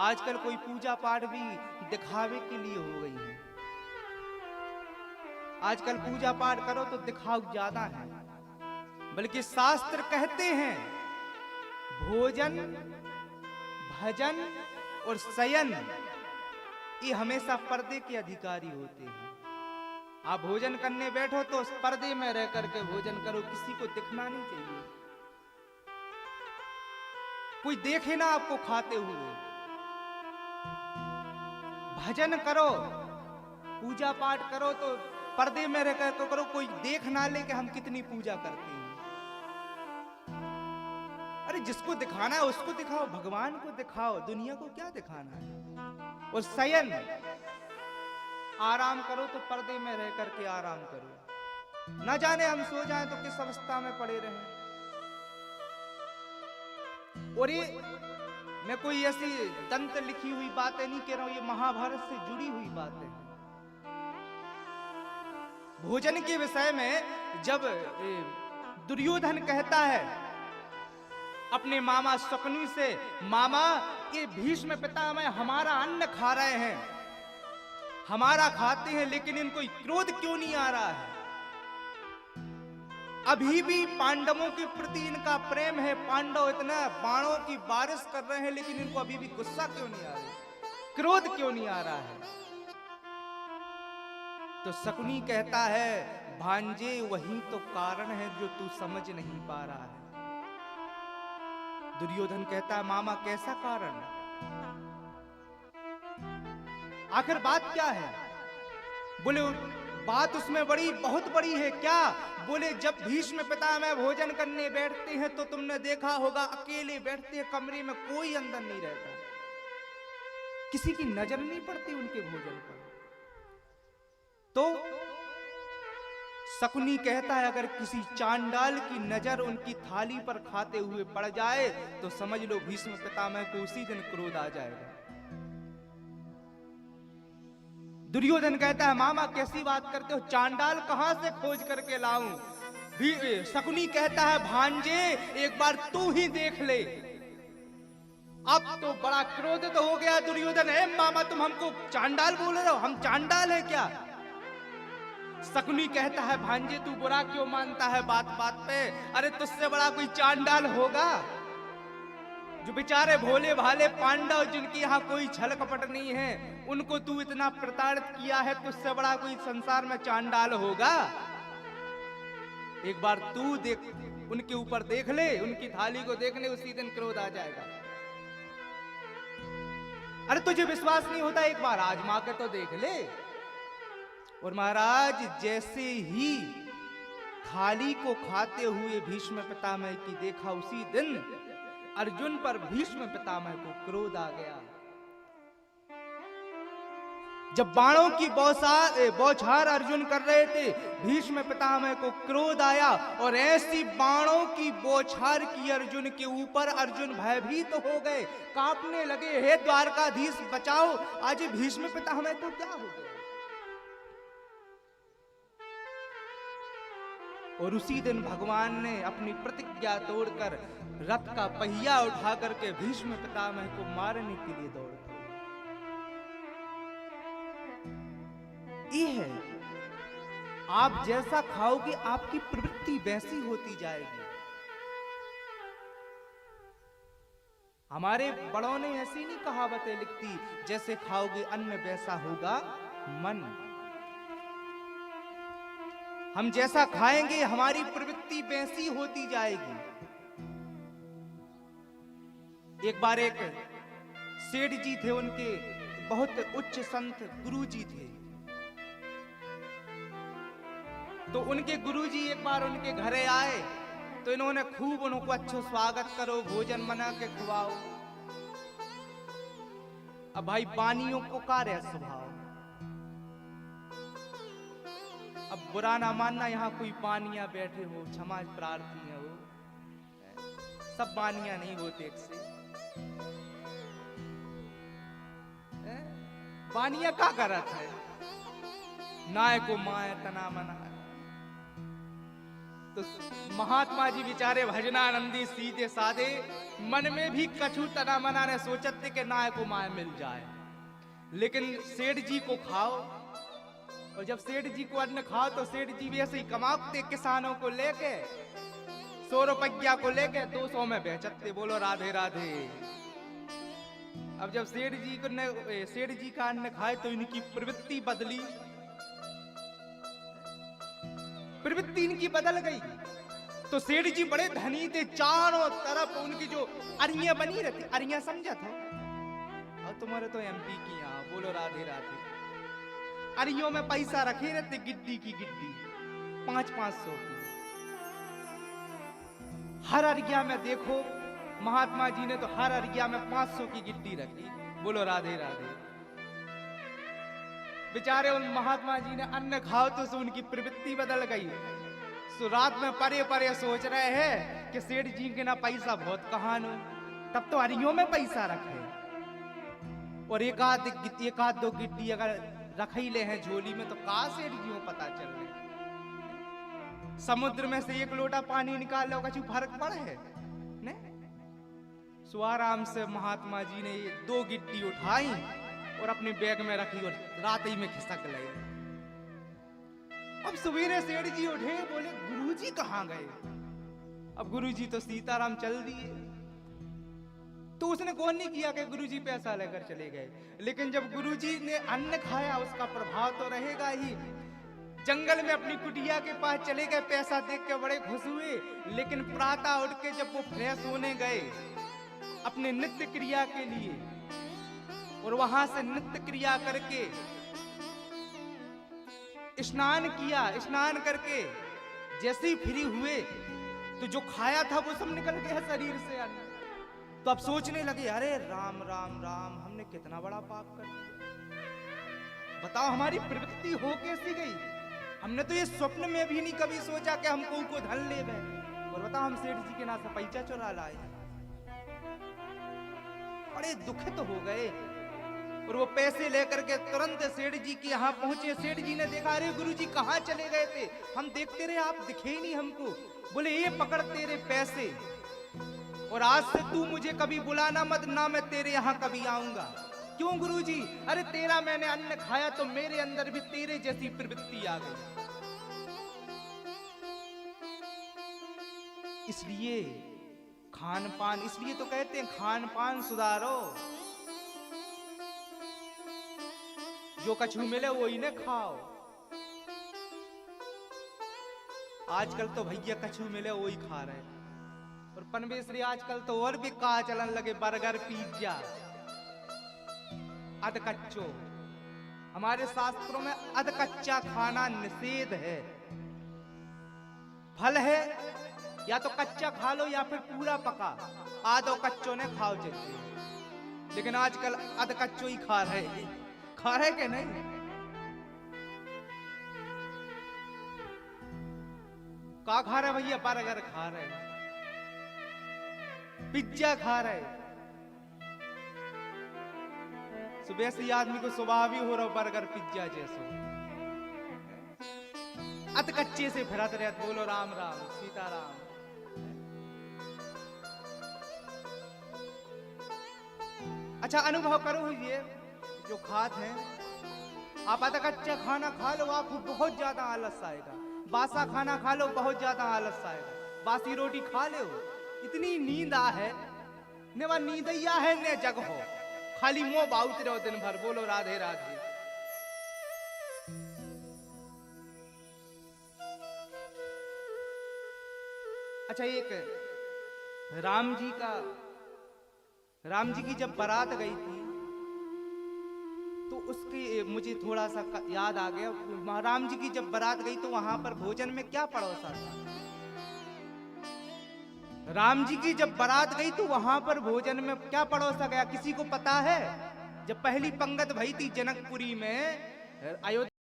आजकल कोई पूजा पाठ भी दिखावे के लिए हो गई है। आजकल पूजा पाठ करो तो दिखाव ज्यादा है, बल्कि शास्त्र कहते हैं भोजन, भजन और शयन ये हमेशा पर्दे के अधिकारी होते हैं। आप भोजन करने बैठो तो उस पर्दे में रह करके भोजन करो, किसी को दिखना नहीं चाहिए, कोई देखे ना आपको खाते हुए। भजन करो, पूजा पाठ करो तो पर्दे में रह करके करो, कोई देख ना ले कि हम कितनी पूजा करते हैं। अरे जिसको दिखाना है उसको दिखाओ, भगवान को दिखाओ, दुनिया को क्या दिखाना है। और शयन, आराम करो तो पर्दे में रह करके आराम करो, ना जाने हम सो जाएं तो किस अवस्था में पड़े रहें। और ये मैं कोई ऐसी दंत लिखी हुई बातें नहीं कह रहा हूं, ये महाभारत से जुड़ी हुई बातें हैं। भोजन के विषय में जब दुर्योधन कहता है अपने मामा शकुनी से, मामा ये भीष्म पितामह हमारा अन्न खा रहे हैं, हमारा खाते हैं, लेकिन इनको क्रोध क्यों नहीं आ रहा है? अभी भी पांडवों के प्रति इनका प्रेम है, पांडव इतना बाणों की बारिश कर रहे हैं, लेकिन इनको अभी भी गुस्सा क्यों नहीं आ रहा, क्रोध क्यों नहीं आ रहा है? तो शकुनी कहता है भांजे वही तो कारण है जो तू समझ नहीं पा रहा है। दुर्योधन कहता है मामा कैसा कारण? आखिर बात क्या है? बोले बात उसमें बड़ी, बहुत बड़ी है। क्या? बोले जब भीष्म पितामह भोजन करने बैठते हैं तो तुमने देखा होगा अकेले बैठते हैं कमरे में, कोई अंदर नहीं रहता, किसी की नजर नहीं पड़ती उनके भोजन पर। तो शकुनी कहता है अगर किसी चांडाल की नजर उनकी थाली पर खाते हुए पड़ जाए तो समझ लो भीष्म पितामह को उसी दिन क्रोध आ जाएगा। दुर्योधन कहता है मामा कैसी बात करते हो, चांडाल कहां से खोज करके लाऊं? शकुनी कहता है भांजे एक बार तू ही देख ले। अब तो बड़ा क्रोधित हो गया दुर्योधन, है मामा तुम हमको चांडाल बोल रहे हो, हम चांडाल है क्या? शकुनी कहता है भांजे तू बुरा क्यों मानता है बात बात पे? अरे तुझसे बड़ा कोई चांडाल होगा? जो बेचारे भोले भाले पांडव जिनकी यहाँ कोई छल कपट नहीं है, उनको तू इतना प्रताड़ित किया है, तुझसे बड़ा कोई संसार में चांडाल होगा? एक बार तू देख, उनके ऊपर देख ले, उनकी थाली को देख ले, उसी दिन क्रोध आ जाएगा। अरे तुझे विश्वास नहीं होता, एक बार आजमा के तो देख ले। और महाराज जैसे ही थाली को खाते हुए भीष्म पितामह की देखा, उसी दिन अर्जुन पर भीष्म पितामह को क्रोध आ गया। जब बाणों की बौछार अर्जुन कर रहे थे, भीष्म पितामह को क्रोध आया और ऐसी बाणों की बौछार की अर्जुन के ऊपर, अर्जुन भयभीत हो गए, कांपने लगे, हे द्वारकाधीश बचाओ, आज भीष्म पितामह को क्या हो गया? और उसी दिन भगवान ने अपनी प्रतिज्ञा तोड़कर रथ का पहिया उठा करके भीष्म पितामह को मारने के लिए दौड़ पड़े। ये है, आप जैसा खाओगे आपकी प्रवृत्ति वैसी होती जाएगी। हमारे बड़ों ने ऐसी नहीं कहावतें लिखती, जैसे खाओगे अन्न वैसा होगा मन। हम जैसा खाएंगे हमारी प्रवृत्ति वैसी होती जाएगी। एक बार एक सेठ जी थे, उनके बहुत उच्च संत गुरु जी थे। तो उनके गुरु जी एक बार उनके घरे आए तो इन्होंने खूब उनको अच्छा स्वागत करो, भोजन बना के खुआओ। अब भाई बानियों को कार्य स्वभाव, अब बुरा ना मानना, यहाँ कोई बानिया बैठे हो, क्षमा प्रार्थी है वो, सब बानिया नहीं होते एक से। बानिया का करत है, नाय को माय तना मना। तो महात्मा जी बेचारे भजनानंदी सीधे साधे मन में भी कछु तना मना ने सोचत थे कि नाय को माय मिल जाए, लेकिन सेठ जी को खाओ। और जब सेठ जी को अन्न खाओ तो सेठ जी भी ऐसे ही कमाते, किसानों को लेके 100 रुपया को लेके 200 में बेचते। बोलो राधे राधे। अब जब सेठ जी का अन्न खाए तो इनकी प्रवृत्ति बदली, प्रवृत्ति इनकी बदल गई। तो सेठ जी बड़े धनी थे, चारों तरफ उनकी जो अरियां बनी रहती, अरियां समझा था, और तुम्हारे तो एमपी की यहाँ। बोलो राधे राधे। अरियों में पैसा रखे रहते, गिड्डी की गिड्डी 500-500 की। हर अरिया में देखो, महात्मा जी ने तो हर अरिया में 500 की गिड्डी रखी। बोलो राधे राधे। बेचारे उन महात्मा जी ने अन्न खाओ तो उनकी प्रवृत्ति बदल गई। सो रात में परे परे सोच रहे हैं कि सेठ जी के ना पैसा बहुत कहान हो, तब तो अरियों में पैसा रखे, और एक आध दो गिड्डी अगर रख ही ले हैं झोली में तो कहा सेठ जी को पता चल रहे। समुद्र में से एक लोटा पानी निकाल लो, कुछ फर्क पड़े है ने? सो आराम से महात्मा जी ने 2 गिड्डी उठाई और अपने बैग में रखी और रात ही में खिसक गए। अब सवेरे सेठ जी उठे, बोले गुरुजी कहाँ गए? अब गुरुजी तो सीताराम चल दिए। तो उसने कौन नहीं किया कि गुरुजी पैसा लेकर चले गए, लेकिन जब गुरुजी ने अन्न खाया उसका प्रभाव तो रहेगा ही। जंगल में अपनी कुटिया के पास चले गए, पैसा देख के बड़े खुश हुए, लेकिन प्रातः उठ के जब वो फ्रेश होने गए अपने नित्य क्रिया के लिए, और वहां से नित्य क्रिया करके स्नान किया, स्नान करके जैसे ही फ्री हुए तो जो खाया था वो सब निकल गया शरीर से अन्न। तो अब सोचने लगे, अरे राम राम राम, हमने कितना बड़ा पाप कर दिया। बताओ हमारी प्रवृत्ति हो कैसी गई। हमने तो ये स्वप्न में भी नहीं कभी सोचा कि हम को धन ले गए, और बताओ हम सेठ जी के नाम से पैसा चुरा लाए। बड़े दुखित हो गए, और वो पैसे लेकर के तुरंत सेठ जी के यहाँ पहुंचे। सेठ जी ने देखा, अरे गुरुजी कहाँ चले गए थे, हम देखते रहे आप दिखे ही नहीं हमको। बोले ये पकड़ तेरे पैसे, और आज से तू मुझे कभी बुलाना मत, ना मैं तेरे यहाँ कभी आऊंगा। क्यों गुरुजी? अरे तेरा मैंने अन्न खाया तो मेरे अंदर भी तेरे जैसी प्रवृत्ति आ गई, इसलिए खान पान, इसलिए तो कहते हैं खान पान सुधारो, जो कछु मिले वही ने खाओ। आजकल तो भैया कछु मिले वही खा रहे, और पनवेश्वरी आजकल तो और भी कहा चलन लगे, बर्गर पिज्जा अध कच्चो। हमारे शास्त्रों में अध कच्चा खाना निषेध है। फल है या तो कच्चा खा लो या फिर पूरा पका, आधो कच्चों ने खाओ चाहिए, लेकिन आजकल अध कच्चो ही खा रहे के नहीं। का खा रहे भैया? बर्गर खा रहे, पिज्जा खा रहे। सुबह से आदमी को स्वभाव भी हो रहा बर्गर पिज्जा जैसे, अत कच्चे से फिरत रहे। बोलो राम राम सीताराम। अच्छा अनुभव करो, ये जो खात हैं, आप आधा कच्चा खाना खा लो, आपको बहुत ज्यादा आलस आएगा। बासा खाना खा लो, बहुत ज्यादा आलस आएगा। बासी रोटी खा लो, इतनी नींद है ने, वह नींदैया है ने जग हो, खाली मुंह बाउत रहो दिन भर। बोलो राधे राधे। अच्छा एक राम जी की जब बारात गई थी तो उसकी मुझे थोड़ा सा याद आ गया। राम जी की जब बारात गई तो वहां पर भोजन में क्या परोसा था? राम जी की जब बारात गई तो वहां पर भोजन में क्या परोसा गया, किसी को पता है? जब पहली पंगत भई थी जनकपुरी में, अयोध्या